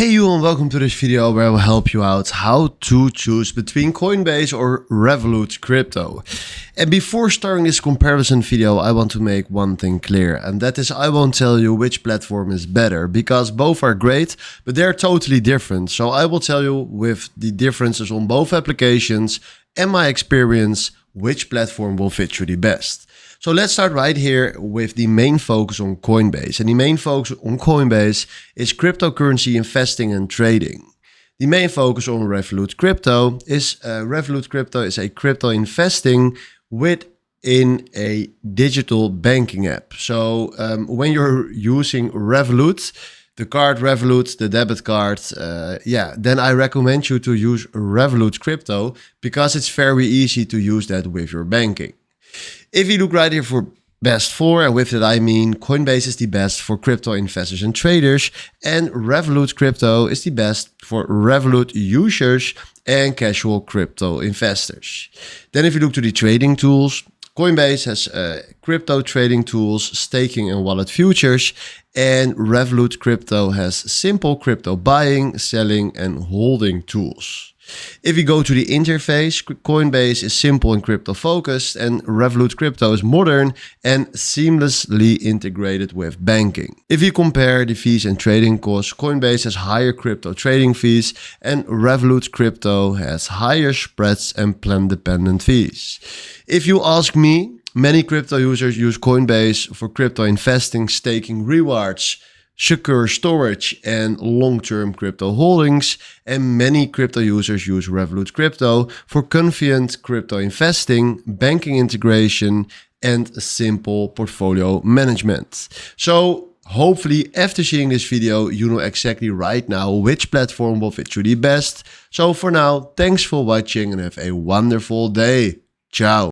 Hey you, and welcome to this video where I will help you out how to choose between Coinbase or Revolut Crypto. And before starting this comparison video, I want to make one thing clear, and that is I won't tell you which platform is better, because both are great, but they're totally different. So I will tell you with the differences on both applications and my experience, which platform will fit you the best. So let's start right here with the main focus on Coinbase. And the main focus on Coinbase is cryptocurrency investing and trading. The main focus on Revolut Crypto is a crypto investing within a digital banking app. So when you're using Revolut, the card Revolut, the debit card, then I recommend you to use Revolut Crypto because it's very easy to use that with your banking. If you look right here for best for, and with that I mean Coinbase is the best for crypto investors and traders, and Revolut Crypto is the best for Revolut users and casual crypto investors. Then if you look to the trading tools, Coinbase has crypto trading tools, staking and wallet futures, and Revolut Crypto has simple crypto buying, selling and holding tools. If you go to the interface, Coinbase is simple and crypto focused, and Revolut Crypto is modern and seamlessly integrated with banking. If you compare the fees and trading costs, Coinbase has higher crypto trading fees and Revolut Crypto has higher spreads and plan dependent fees. If you ask me, many crypto users use Coinbase for crypto investing, staking, rewards, secure storage and long-term crypto holdings, and many crypto users use Revolut Crypto for convenient crypto investing, banking integration and simple portfolio management. So hopefully after seeing this video you know exactly right now which platform will fit you the best. So for now, thanks for watching and have a wonderful day. Ciao.